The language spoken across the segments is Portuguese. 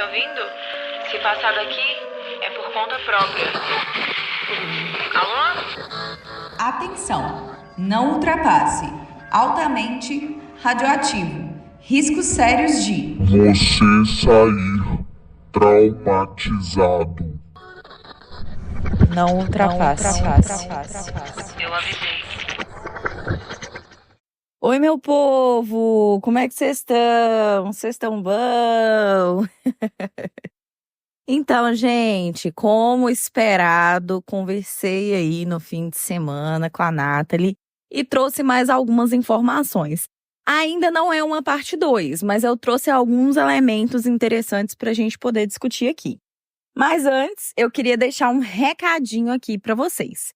ouvindo? Se passar daqui, é por conta própria. Alô? Atenção! Não ultrapasse. Altamente radioativo. Riscos sérios de você sair traumatizado. Não ultrapasse. Eu avisei. Oi, meu povo! Como é que vocês estão? Vocês estão bom? Então, gente, como esperado, conversei aí no fim de semana com a Nathalie e trouxe mais algumas informações. Ainda não é uma parte 2, mas eu trouxe alguns elementos interessantes para a gente poder discutir aqui. Mas antes, eu queria deixar um recadinho aqui para vocês.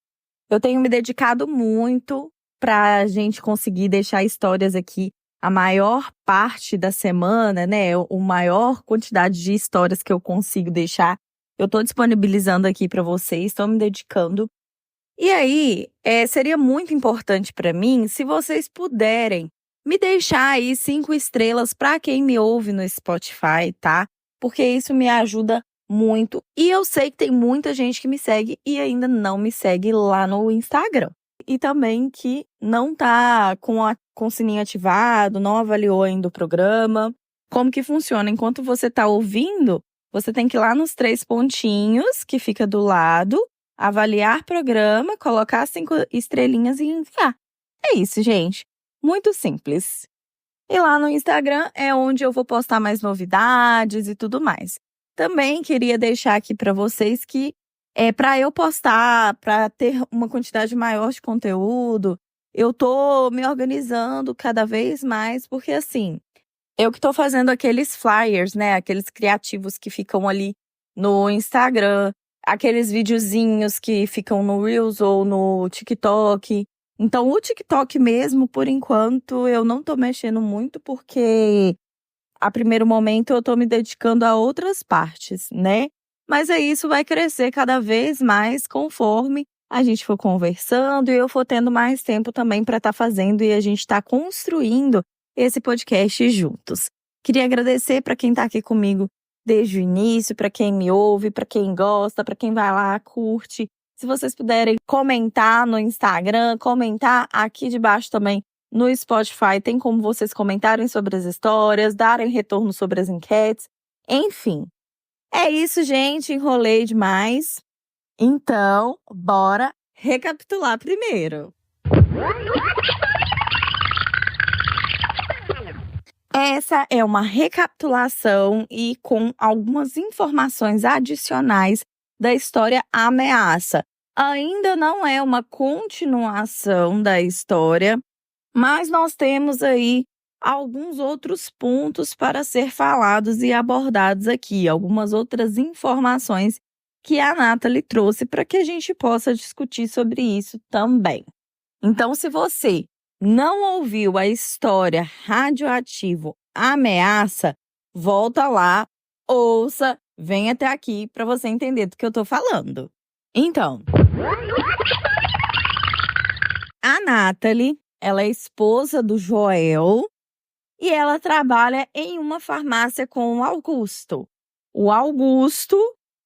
Eu tenho me dedicado muito para a gente conseguir deixar histórias aqui a maior parte da semana, né? A maior quantidade de histórias que eu consigo deixar, eu estou disponibilizando aqui para vocês, estou me dedicando. E aí, seria muito importante para mim se vocês puderem me deixar aí 5 estrelas para quem me ouve no Spotify, tá? Porque isso me ajuda muito. E eu sei que tem muita gente que me segue e ainda não me segue lá no Instagram. E também que não tá com o sininho ativado, não avaliou ainda o programa. Como que funciona? Enquanto você tá ouvindo, você tem que ir lá nos 3 pontinhos que fica do lado, avaliar programa, colocar 5 estrelinhas e enviar. É isso, gente. Muito simples. E lá no Instagram é onde eu vou postar mais novidades e tudo mais. Também queria deixar aqui para vocês que para eu postar, para ter uma quantidade maior de conteúdo, eu tô me organizando cada vez mais, porque assim, eu que tô fazendo aqueles flyers, né, aqueles criativos que ficam ali no Instagram, aqueles videozinhos que ficam no Reels ou no TikTok. Então, o TikTok mesmo, por enquanto, eu não tô mexendo muito, porque a primeiro momento eu tô me dedicando a outras partes, né? Mas isso vai crescer cada vez mais conforme a gente for conversando e eu for tendo mais tempo também para estar fazendo e a gente está construindo esse podcast juntos. Queria agradecer para quem está aqui comigo desde o início, para quem me ouve, para quem gosta, para quem vai lá, curte. Se vocês puderem comentar no Instagram, comentar aqui debaixo também no Spotify, tem como vocês comentarem sobre as histórias, darem retorno sobre as enquetes, enfim. É isso, gente, enrolei demais. Então, bora recapitular primeiro. Essa é uma recapitulação e com algumas informações adicionais da história Ameaça. Ainda não é uma continuação da história, mas nós temos aí alguns outros pontos para ser falados e abordados aqui, algumas outras informações que a Nathalie trouxe para que a gente possa discutir sobre isso também. Então, se você não ouviu a história Radioativo Ameaça, volta lá, ouça, vem até aqui para você entender do que eu estou falando. Então, a Nathalie, ela é esposa do Joel e ela trabalha em uma farmácia com o Augusto. O Augusto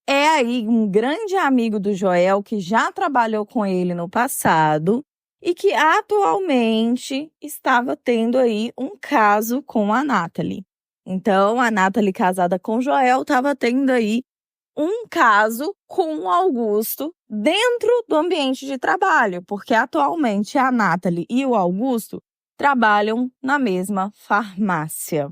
é aí um grande amigo do Joel que já trabalhou com ele no passado e que atualmente estava tendo aí um caso com a Nathalie. Então, a Nathalie, casada com o Joel, estava tendo aí um caso com o Augusto dentro do ambiente de trabalho, porque atualmente a Nathalie e o Augusto trabalham na mesma farmácia.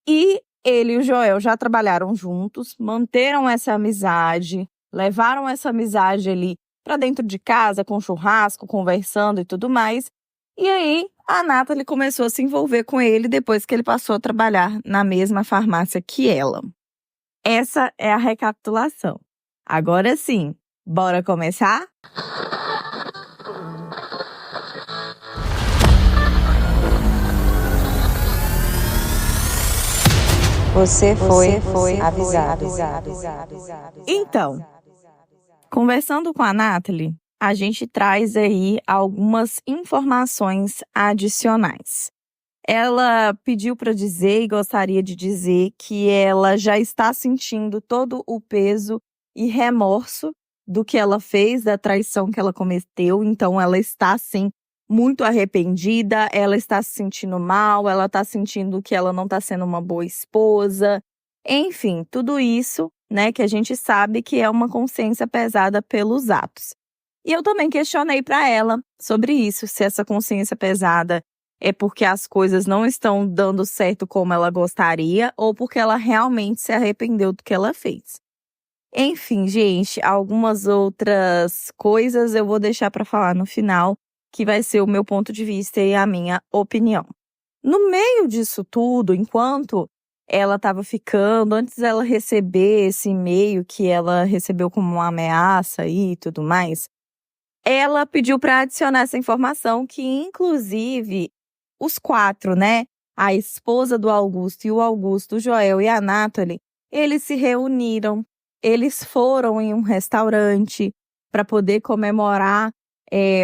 E ele e o Joel já trabalharam juntos, manteram essa amizade, levaram essa amizade ali para dentro de casa, com churrasco, conversando e tudo mais. E aí, a Nathalie começou a se envolver com ele depois que ele passou a trabalhar na mesma farmácia que ela. Essa é a recapitulação. Agora sim, bora começar? Você foi avisado. Então, conversando com a Nathalie, a gente traz aí algumas informações adicionais. ela pediu para dizer e gostaria de dizer que ela já está sentindo todo o peso e remorso do que ela fez, da traição que ela cometeu. Então, ela está, sim, muito arrependida, ela está se sentindo mal, ela está sentindo que ela não está sendo uma boa esposa. Enfim, tudo isso, né, que a gente sabe que é uma consciência pesada pelos atos. E eu também questionei para ela sobre isso, se essa consciência pesada é porque as coisas não estão dando certo como ela gostaria ou porque ela realmente se arrependeu do que ela fez. Enfim, gente, algumas outras coisas eu vou deixar para falar no final, que vai ser o meu ponto de vista e a minha opinião. No meio disso tudo, enquanto ela estava ficando, antes dela receber esse e-mail que ela recebeu como uma ameaça e tudo mais, ela pediu para adicionar essa informação que, inclusive, os 4, né? A esposa do Augusto e o Augusto, o Joel e a Nathalie, eles se reuniram, eles foram em um restaurante para poder comemorar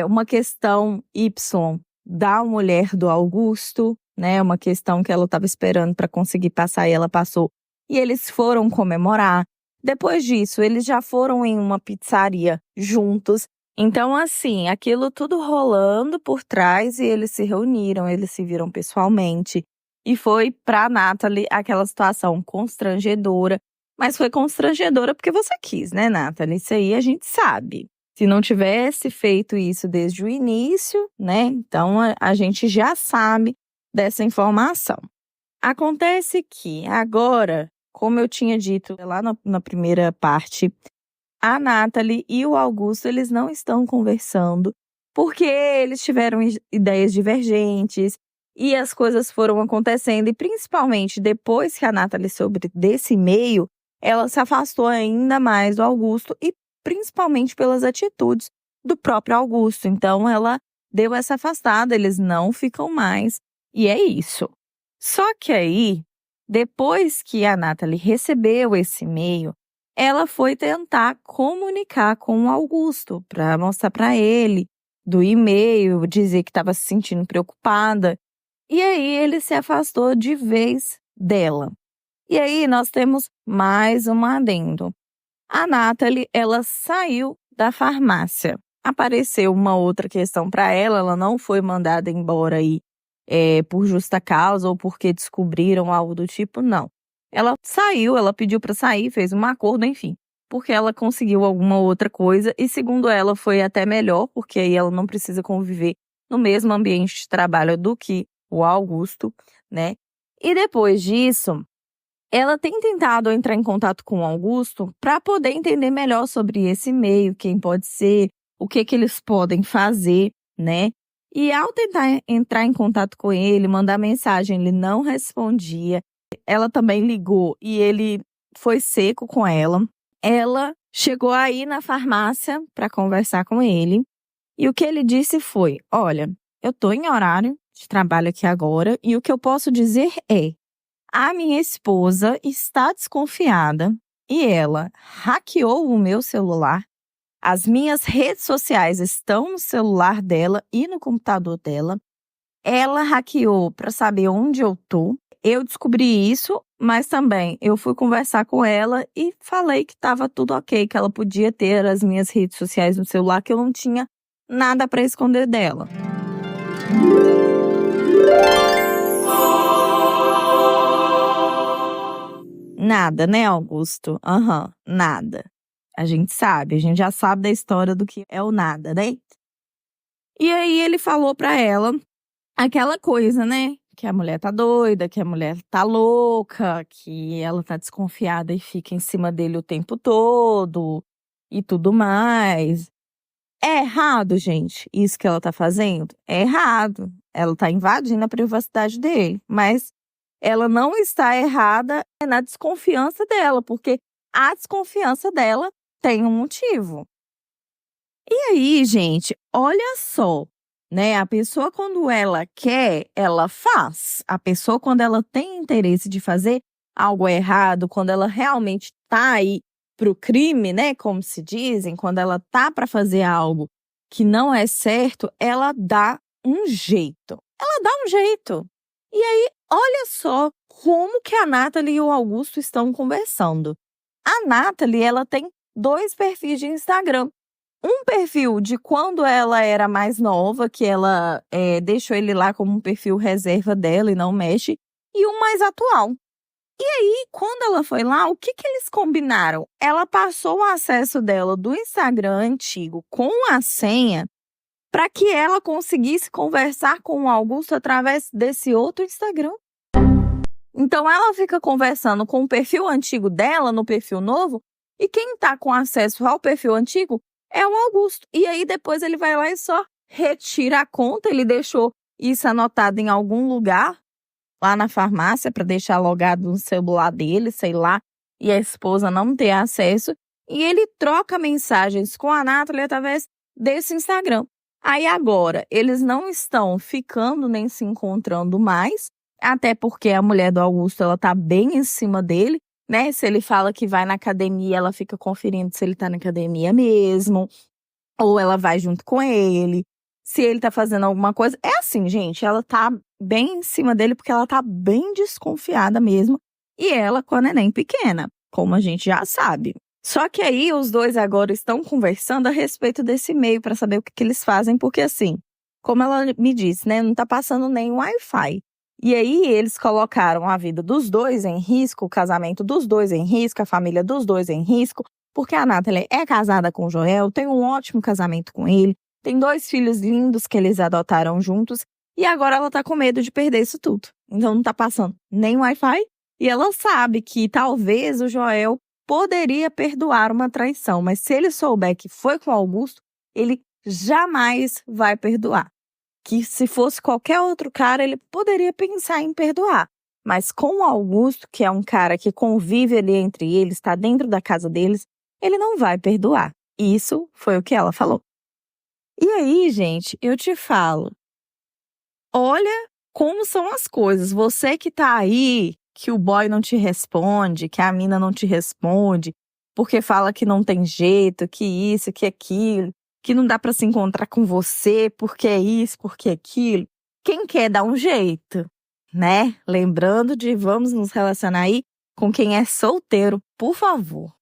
uma questão Y da mulher do Augusto, né? Uma questão que ela estava esperando para conseguir passar e ela passou. E eles foram comemorar. Depois disso, eles já foram em uma pizzaria juntos. Então, assim, aquilo tudo rolando por trás e eles se reuniram, eles se viram pessoalmente. E foi pra Nathalie aquela situação constrangedora. Mas foi constrangedora porque você quis, né, Nathalie? Isso aí a gente sabe. Se não tivesse feito isso desde o início, né, então a gente já sabe dessa informação. Acontece que agora, como eu tinha dito lá na primeira parte, a Nathalie e o Augusto, eles não estão conversando porque eles tiveram ideias divergentes e as coisas foram acontecendo. E principalmente depois que a Nathalie soube desse e-mail, ela se afastou ainda mais do Augusto e principalmente pelas atitudes do próprio Augusto. Então ela deu essa afastada, eles não ficam mais e é isso. Só que aí, depois que a Nathalie recebeu esse e-mail, ela foi tentar comunicar com o Augusto para mostrar para ele do e-mail, dizer que estava se sentindo preocupada. E aí ele se afastou de vez dela. E aí nós temos mais um adendo. A Nathalie, ela saiu da farmácia. Apareceu uma outra questão para ela, ela não foi mandada embora aí por justa causa ou porque descobriram algo do tipo, não. Ela saiu, ela pediu para sair, fez um acordo, enfim, porque ela conseguiu alguma outra coisa e, segundo ela, foi até melhor, porque aí ela não precisa conviver no mesmo ambiente de trabalho do que o Augusto, né? E depois disso, ela tem tentado entrar em contato com o Augusto para poder entender melhor sobre esse e-mail, quem pode ser, o que eles podem fazer, né? E ao tentar entrar em contato com ele, mandar mensagem, ele não respondia. Ela também ligou e ele foi seco com ela. Ela chegou aí na farmácia para conversar com ele. E o que ele disse foi: olha, eu estou em horário de trabalho aqui agora e o que eu posso dizer é: a minha esposa está desconfiada e ela hackeou o meu celular. As minhas redes sociais estão no celular dela e no computador dela. Ela hackeou para saber onde eu tô. Eu descobri isso, mas também eu fui conversar com ela e falei que estava tudo ok, que ela podia ter as minhas redes sociais no celular, que eu não tinha nada para esconder dela. Nada, né, Augusto? Nada. A gente já sabe da história do que é o nada, né? E aí ele falou pra ela aquela coisa, né? Que a mulher tá doida, que a mulher tá louca, que ela tá desconfiada e fica em cima dele o tempo todo e tudo mais. É errado, gente, isso que ela tá fazendo? É errado. Ela tá invadindo a privacidade dele, mas ela não está errada na desconfiança dela, porque a desconfiança dela tem um motivo. E aí, gente, olha só, né? A pessoa, quando ela quer, ela faz. A pessoa, quando ela tem interesse de fazer algo errado, quando ela realmente tá aí pro crime, né? Como se dizem, quando ela tá para fazer algo que não é certo, ela dá um jeito. Ela dá um jeito. E aí, olha só como que a Nathalie e o Augusto estão conversando. A Nathalie, ela tem 2 perfis de Instagram. Um perfil de quando ela era mais nova, que ela deixou ele lá como um perfil reserva dela e não mexe, e um mais atual. E aí, quando ela foi lá, o que eles combinaram? Ela passou o acesso dela do Instagram antigo com a senha para que ela conseguisse conversar com o Augusto através desse outro Instagram. Então, ela fica conversando com o perfil antigo dela no perfil novo, e quem está com acesso ao perfil antigo é o Augusto. E aí, depois ele vai lá e só retira a conta. Ele deixou isso anotado em algum lugar, lá na farmácia, para deixar logado no celular dele, sei lá, e a esposa não ter acesso. E ele troca mensagens com a Nathalie através desse Instagram. Aí agora, eles não estão ficando nem se encontrando mais, até porque a mulher do Augusto, ela tá bem em cima dele, né? Se ele fala que vai na academia, ela fica conferindo se ele tá na academia mesmo, ou ela vai junto com ele, se ele tá fazendo alguma coisa. É assim, gente, ela tá bem em cima dele porque ela tá bem desconfiada mesmo, e ela com a neném pequena, como a gente já sabe. Só que aí os dois agora estão conversando a respeito desse e-mail para saber o que eles fazem, porque assim, como ela me disse, né, não tá passando nem Wi-Fi. E aí eles colocaram a vida dos dois em risco, o casamento dos dois em risco, a família dos dois em risco, porque a Nathalie é casada com o Joel, tem um ótimo casamento com ele, tem 2 filhos lindos que eles adotaram juntos, e agora ela tá com medo de perder isso tudo. Então não tá passando nem Wi-Fi, e ela sabe que talvez o Joel poderia perdoar uma traição, mas se ele souber que foi com o Augusto, ele jamais vai perdoar. Que se fosse qualquer outro cara, ele poderia pensar em perdoar. Mas com o Augusto, que é um cara que convive ali entre eles, está dentro da casa deles, ele não vai perdoar. Isso foi o que ela falou. E aí, gente, eu te falo, olha como são as coisas. Você que tá aí, que o boy não te responde, que a mina não te responde, porque fala que não tem jeito, que isso, que aquilo, que não dá pra se encontrar com você, porque é isso, porque é aquilo. Quem quer dar um jeito, né? Lembrando de vamos nos relacionar aí com quem é solteiro, por favor.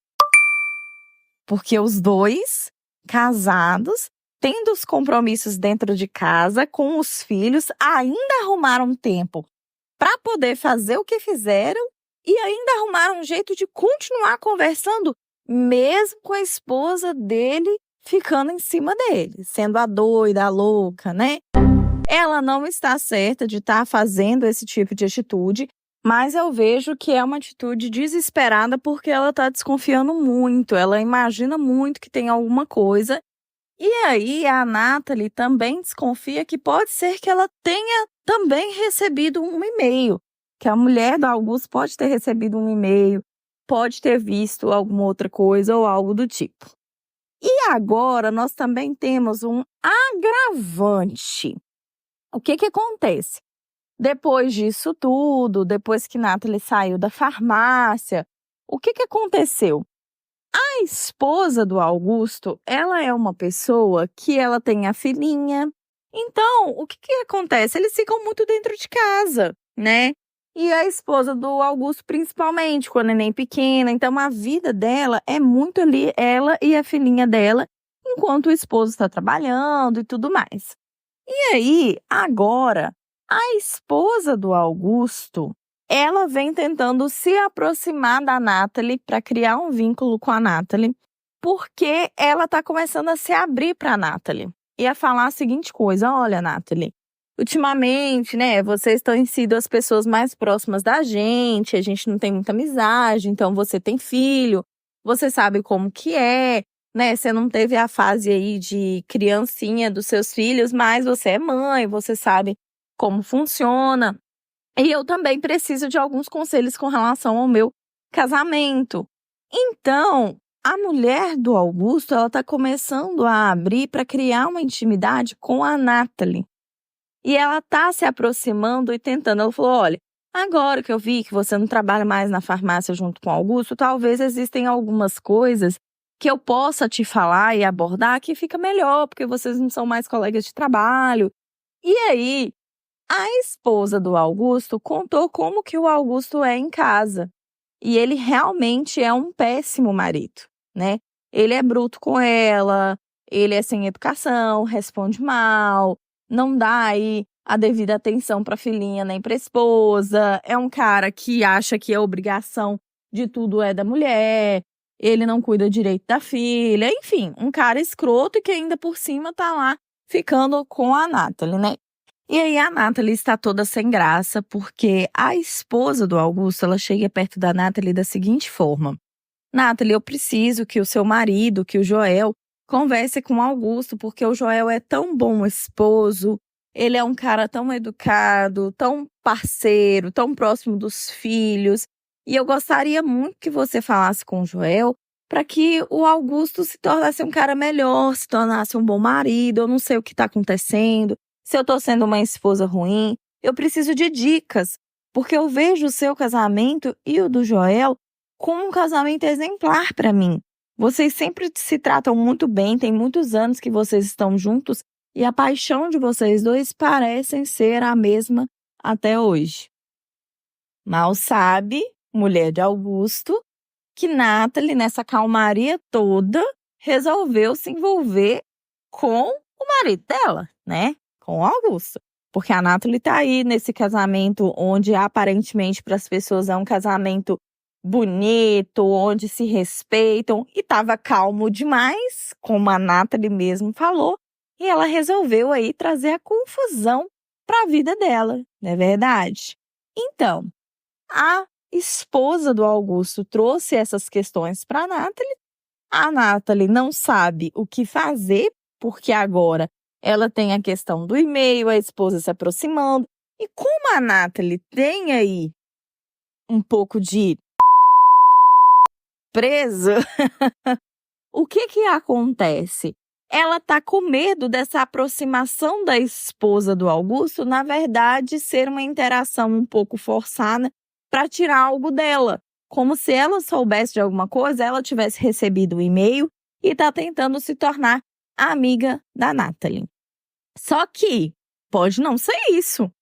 Porque os dois, casados, tendo os compromissos dentro de casa, com os filhos, ainda arrumaram tempo para poder fazer o que fizeram e ainda arrumaram um jeito de continuar conversando, mesmo com a esposa dele ficando em cima dele, sendo a doida, a louca, né? Ela não está certa de estar fazendo esse tipo de atitude, mas eu vejo que é uma atitude desesperada porque ela está desconfiando muito, ela imagina muito que tem alguma coisa. E aí a Nathalie também desconfia que pode ser que ela tenha também recebido um e-mail, que a mulher do Augusto pode ter recebido um e-mail, pode ter visto alguma outra coisa ou algo do tipo. E agora nós também temos um agravante. O que acontece? Depois disso tudo, depois que Nathalie saiu da farmácia, o que aconteceu? A esposa do Augusto, ela é uma pessoa que ela tem a filhinha. Então, o que acontece? Eles ficam muito dentro de casa, né? E a esposa do Augusto, principalmente, com a neném pequena. Então, a vida dela é muito ali, ela e a filhinha dela, enquanto o esposo está trabalhando e tudo mais. E aí, agora, a esposa do Augusto, ela vem tentando se aproximar da Nathalie para criar um vínculo com a Nathalie, porque ela está começando a se abrir para a Nathalie e a falar a seguinte coisa: olha, Nathalie, ultimamente, né, vocês têm sido as pessoas mais próximas da gente, a gente não tem muita amizade, então você tem filho, você sabe como que é, né, você não teve a fase aí de criancinha dos seus filhos, mas você é mãe, você sabe como funciona. E eu também preciso de alguns conselhos com relação ao meu casamento. Então, a mulher do Augusto, ela está começando a abrir para criar uma intimidade com a Nathalie. E ela está se aproximando e tentando. Ela falou, olha, agora que eu vi que você não trabalha mais na farmácia junto com o Augusto, talvez existem algumas coisas que eu possa te falar e abordar que fica melhor, porque vocês não são mais colegas de trabalho. E aí, A esposa do Augusto contou como que o Augusto é em casa. E ele realmente é um péssimo marido, né? Ele é bruto com ela, ele é sem educação, responde mal, não dá aí a devida atenção para a filhinha nem para a esposa. É um cara que acha que a obrigação de tudo é da mulher, ele não cuida direito da filha, enfim, um cara escroto e que ainda por cima tá lá ficando com a Nathalie, né? E aí a Nathalie está toda sem graça, porque a esposa do Augusto, ela chega perto da Nathalie da seguinte forma: Nathalie, eu preciso que o seu marido, que o Joel, converse com o Augusto, porque o Joel é tão bom esposo, ele é um cara tão educado, tão parceiro, tão próximo dos filhos, e eu gostaria muito que você falasse com o Joel para que o Augusto se tornasse um cara melhor, se tornasse um bom marido. Eu não sei o que está acontecendo, se eu tô sendo uma esposa ruim, eu preciso de dicas, porque eu vejo o seu casamento e o do Joel como um casamento exemplar para mim. Vocês sempre se tratam muito bem, tem muitos anos que vocês estão juntos e a paixão de vocês dois parecem ser a mesma até hoje. Mal sabe, mulher de Augusto, que Nathalie, nessa calmaria toda, resolveu se envolver com o marido dela, né? Com o Augusto. Porque a Nathalie tá aí nesse casamento onde aparentemente para as pessoas é um casamento bonito, onde se respeitam, e tava calmo demais, como a Nathalie mesmo falou, e ela resolveu aí trazer a confusão para a vida dela, não é verdade? Então, a esposa do Augusto trouxe essas questões para a Nathalie não sabe o que fazer, porque agora ela tem a questão do e-mail, a esposa se aproximando. E como a Nathalie tem aí um pouco de preso, o que acontece? Ela tá com medo dessa aproximação da esposa do Augusto, na verdade, ser uma interação um pouco forçada para tirar algo dela. Como se ela soubesse de alguma coisa, ela tivesse recebido o e-mail e tá tentando se tornar a amiga da Nathalie. Só que pode não ser isso,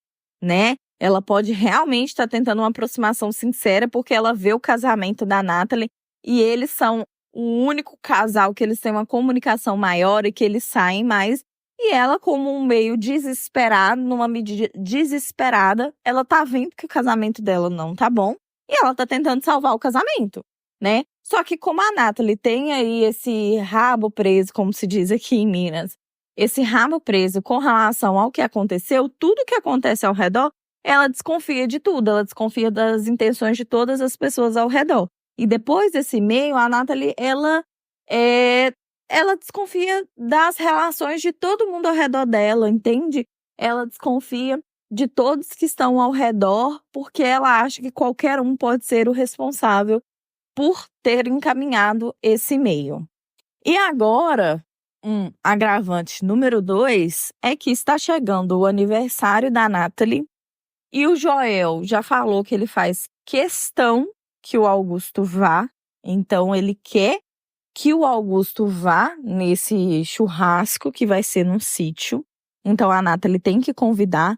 né? Ela pode realmente estar tentando uma aproximação sincera porque ela vê o casamento da Nathalie e eles são o único casal que eles têm uma comunicação maior e que eles saem mais. E ela, como um meio desesperado, numa medida desesperada, ela tá vendo que o casamento dela não tá bom e ela tá tentando salvar o casamento, né? Só que como a Nathalie tem aí esse rabo preso, como se diz aqui em Minas, esse rabo preso com relação ao que aconteceu, tudo que acontece ao redor, ela desconfia de tudo, ela desconfia das intenções de todas as pessoas ao redor. E depois desse e-mail, a Nathalie, ela desconfia das relações de todo mundo ao redor dela, entende? Ela desconfia de todos que estão ao redor, porque ela acha que qualquer um pode ser o responsável por ter encaminhado esse e-mail. E agora, um agravante número 2 é que está chegando o aniversário da Nathalie e o Joel já falou que ele faz questão que o Augusto vá, então ele quer que o Augusto vá nesse churrasco que vai ser num sítio. Então a Nathalie tem que convidar.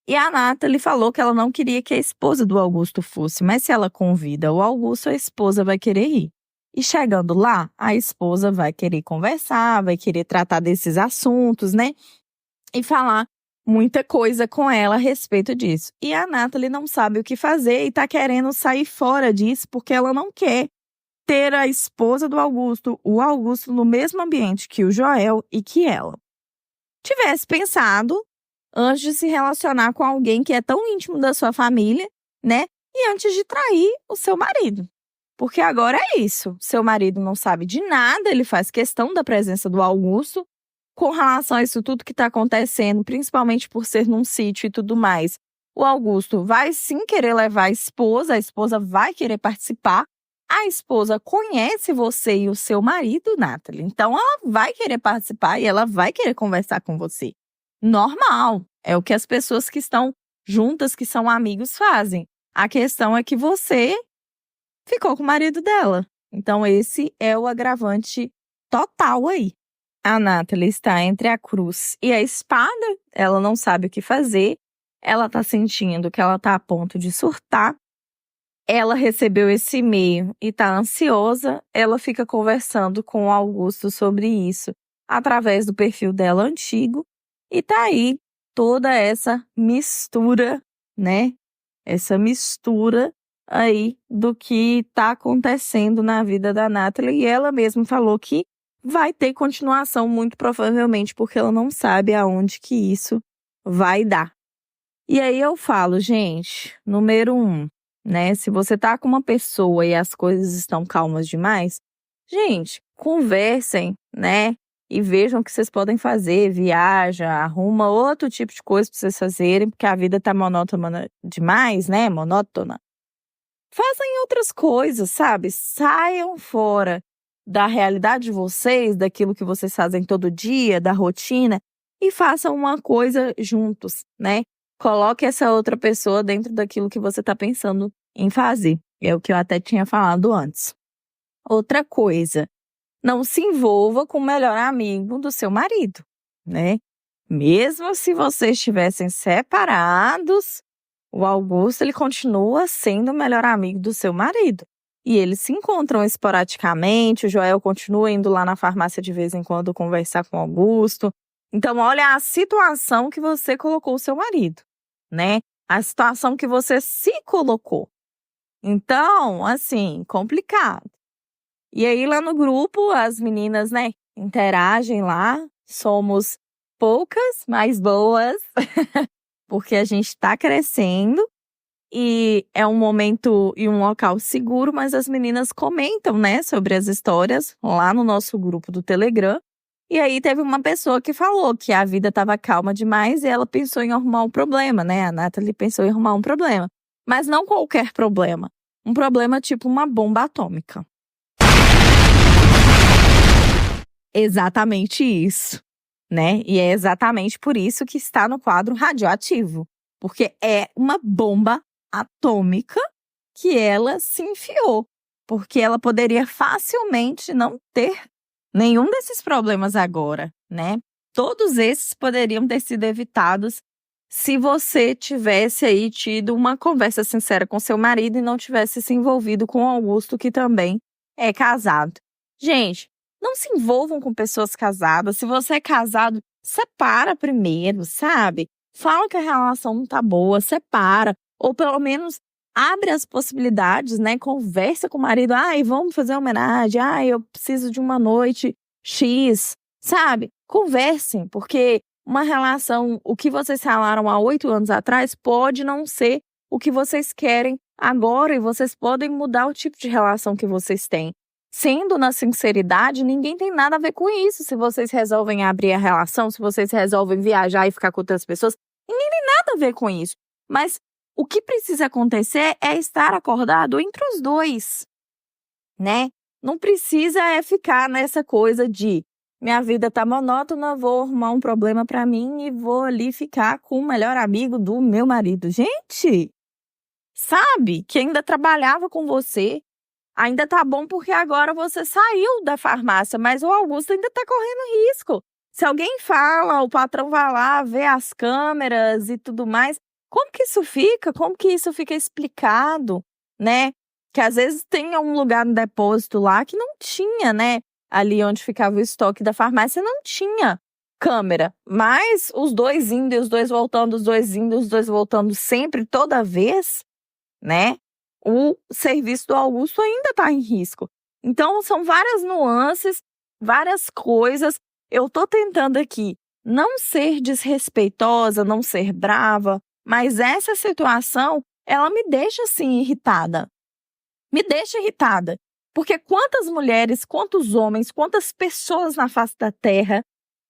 E a Nathalie falou que ela não queria que a esposa do Augusto fosse, mas se ela convida o Augusto, a esposa vai querer ir. E chegando lá, a esposa vai querer conversar, vai querer tratar desses assuntos, né? E falar muita coisa com ela a respeito disso. E a Nathalie não sabe o que fazer e tá querendo sair fora disso porque ela não quer ter a esposa do Augusto, o Augusto, no mesmo ambiente que o Joel e que ela. Tivesse pensado antes de se relacionar com alguém que é tão íntimo da sua família, né? E antes de trair o seu marido. Porque agora é isso. Seu marido não sabe de nada, ele faz questão da presença do Augusto. Com relação a isso tudo que está acontecendo, principalmente por ser num sítio e tudo mais, o Augusto vai sim querer levar a esposa vai querer participar. A esposa conhece você e o seu marido, Nathalie. Então, ela vai querer participar e ela vai querer conversar com você. Normal. É o que as pessoas que estão juntas, que são amigos, fazem. A questão é que você ficou com o marido dela. Então, esse é o agravante total aí. A Nathalie está entre a cruz e a espada. Ela não sabe o que fazer. ela tá sentindo que ela tá a ponto de surtar, ela recebeu esse e-mail e tá ansiosa, ela fica conversando com o Augusto sobre isso através do perfil dela antigo e tá aí toda essa mistura, né? Essa mistura aí do que tá acontecendo na vida da Nathalie e ela mesma falou que vai ter continuação muito provavelmente porque ela não sabe aonde que isso vai dar. E aí eu falo, gente, número 1, né? Se você tá com uma pessoa e as coisas estão calmas demais, gente, conversem, né? E vejam o que vocês podem fazer, viaja, arruma outro tipo de coisa pra vocês fazerem, porque a vida tá monótona demais, né? Monótona. Fazem outras coisas, sabe? Saiam fora da realidade de vocês, daquilo que vocês fazem todo dia, da rotina, e façam uma coisa juntos, né? Coloque essa outra pessoa dentro daquilo que você tá pensando em fazer. É o que eu até tinha falado antes. Outra coisa, não se envolva com o melhor amigo do seu marido, né? Mesmo se vocês estivessem separados, o Augusto, ele continua sendo o melhor amigo do seu marido. E eles se encontram esporadicamente, o Joel continua indo lá na farmácia de vez em quando conversar com o Augusto. Então, olha a situação que você colocou o seu marido, né? A situação que você se colocou. Então, assim, complicado. E aí, lá no grupo, as meninas, né, interagem lá. Somos poucas, mas boas, porque a gente tá crescendo. E é um momento e um local seguro, mas as meninas comentam, né, sobre as histórias lá no nosso grupo do Telegram. E aí teve uma pessoa que falou que a vida estava calma demais e ela pensou em arrumar um problema, né? A Nathalie pensou em arrumar um problema. Mas não qualquer problema. Um problema tipo uma bomba atômica. Exatamente isso, né? E é exatamente por isso que está no quadro radioativo. Porque é uma bomba atômica que ela se enfiou. Porque ela poderia facilmente não ter nenhum desses problemas agora, né? Todos esses poderiam ter sido evitados se você tivesse aí tido uma conversa sincera com seu marido e não tivesse se envolvido com o Augusto, que também é casado. Gente, não se envolvam com pessoas casadas. Se você é casado, separa primeiro, sabe? Fala que a relação não tá boa, separa. Ou pelo menos abre as possibilidades, né? Conversa com o marido. Ai, vamos fazer uma homenagem. Ai, eu preciso de uma noite X, sabe? Conversem, porque uma relação, o que vocês falaram há 8 anos atrás, pode não ser o que vocês querem agora e vocês podem mudar o tipo de relação que vocês têm. Sendo na sinceridade, ninguém tem nada a ver com isso. Se vocês resolvem abrir a relação, se vocês resolvem viajar e ficar com outras pessoas, ninguém tem nada a ver com isso. Mas o que precisa acontecer é estar acordado entre os dois, né? Não precisa ficar nessa coisa de minha vida tá monótona, vou arrumar um problema pra mim e vou ali ficar com o melhor amigo do meu marido. Gente, sabe que ainda trabalhava com você, ainda tá bom porque agora você saiu da farmácia, mas o Augusto ainda tá correndo risco. Se alguém fala, o patrão vai lá, vê as câmeras e tudo mais. Como que isso fica? Como que isso fica explicado, né? Que às vezes tem um lugar no depósito lá que não tinha, né? Ali onde ficava o estoque da farmácia não tinha câmera. Mas os dois indo e os dois voltando, os dois indo e os dois voltando sempre, toda vez, né? O serviço do Augusto ainda está em risco. Então, são várias nuances, várias coisas. Eu tô tentando aqui não ser desrespeitosa, não ser brava, mas essa situação, ela me deixa, assim, irritada. Me deixa irritada. Porque quantas mulheres, quantos homens, quantas pessoas na face da Terra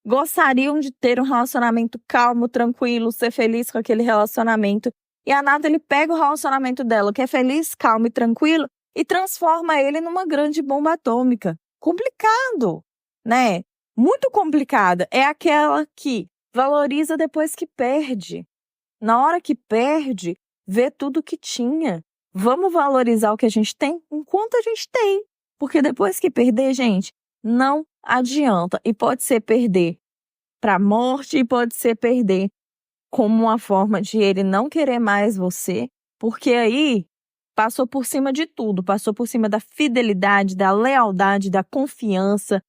gostariam de ter um relacionamento calmo, tranquilo, ser feliz com aquele relacionamento. E a Nathalie pega o relacionamento dela, que é feliz, calmo e tranquilo, e transforma ele numa grande bomba atômica. Complicado, né? Muito complicada. É aquela que valoriza depois que perde. Na hora que perde, vê tudo que tinha. Vamos valorizar o que a gente tem enquanto a gente tem. Porque depois que perder, gente, não adianta. E pode ser perder para a morte e pode ser perder como uma forma de ele não querer mais você, porque aí passou por cima de tudo, passou por cima da fidelidade, da lealdade, da confiança,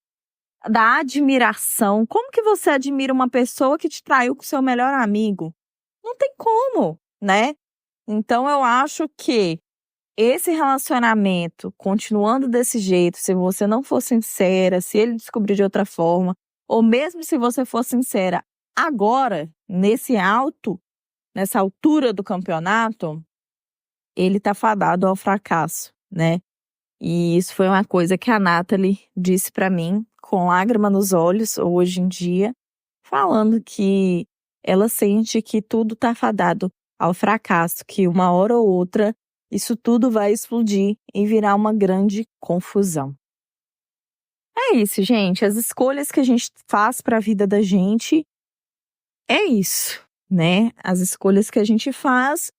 da admiração. Como que você admira uma pessoa que te traiu com seu melhor amigo? Não tem como, né? Então eu acho que esse relacionamento, continuando desse jeito, se você não for sincera, se ele descobrir de outra forma, ou mesmo se você for sincera agora, nessa altura do campeonato, ele tá fadado ao fracasso, né? E isso foi uma coisa que a Nathalie disse pra mim, com lágrima nos olhos, hoje em dia, falando que ela sente que tudo tá fadado ao fracasso, que uma hora ou outra isso tudo vai explodir e virar uma grande confusão. É isso, gente. As escolhas que a gente faz para a vida da gente é isso, né? As escolhas que a gente faz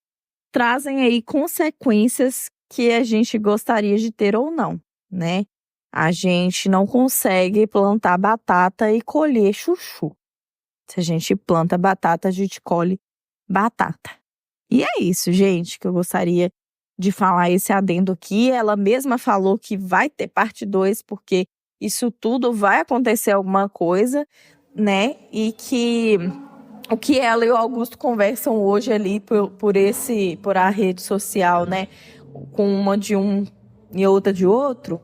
trazem aí consequências que a gente gostaria de ter ou não, né? A gente não consegue plantar batata e colher chuchu. Se a gente planta batata, a gente colhe batata. E é isso, gente, que eu gostaria de falar esse adendo aqui. Ela mesma falou que vai ter parte 2, porque isso tudo vai acontecer alguma coisa, né? E que o que ela e o Augusto conversam hoje ali por a rede social, né? Com uma de um e outra de outro,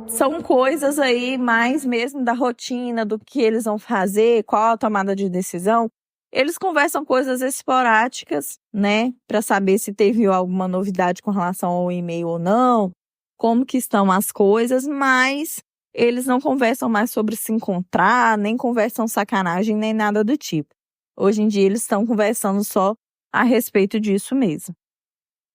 são coisas aí mais mesmo da rotina, do que eles vão fazer, qual a tomada de decisão. Eles conversam coisas esporádicas, né, para saber se teve alguma novidade com relação ao e-mail ou não, como que estão as coisas, mas eles não conversam mais sobre se encontrar, nem conversam sacanagem, nem nada do tipo. Hoje em dia eles estão conversando só a respeito disso mesmo.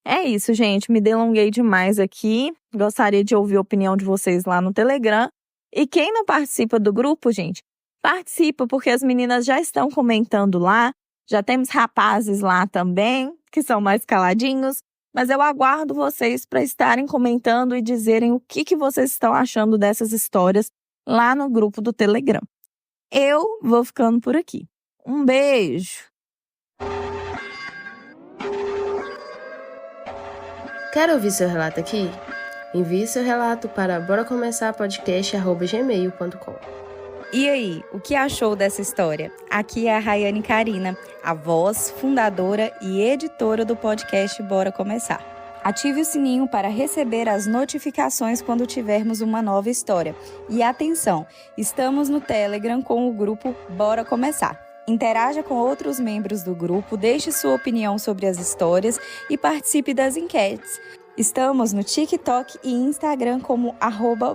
É isso, gente, me delonguei demais aqui, gostaria de ouvir a opinião de vocês lá no Telegram. E quem não participa do grupo, gente, participa, porque as meninas já estão comentando lá, já temos rapazes lá também, que são mais caladinhos, mas eu aguardo vocês para estarem comentando e dizerem o que vocês estão achando dessas histórias lá no grupo do Telegram. Eu vou ficando por aqui. Um beijo! Quer ouvir seu relato aqui? Envie seu relato para boracomeçarpodcast@gmail.com. E aí, o que achou dessa história? Aqui é a Rayane Karina, a voz, fundadora e editora do podcast Bora Começar. Ative o sininho para receber as notificações quando tivermos uma nova história. E atenção, estamos no Telegram com o grupo Bora Começar. Interaja com outros membros do grupo, deixe sua opinião sobre as histórias e participe das enquetes. Estamos no TikTok e Instagram como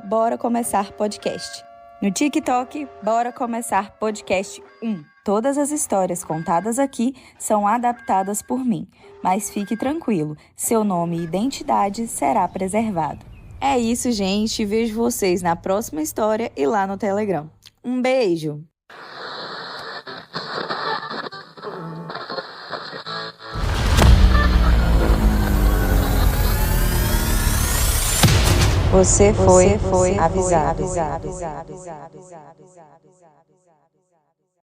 @BoraComeçarPodcast. No TikTok, Bora Começar Podcast 1. Todas as histórias contadas aqui são adaptadas por mim, mas fique tranquilo, seu nome e identidade será preservado. É isso, gente. Vejo vocês na próxima história e lá no Telegram. Um beijo! Você foi avisado.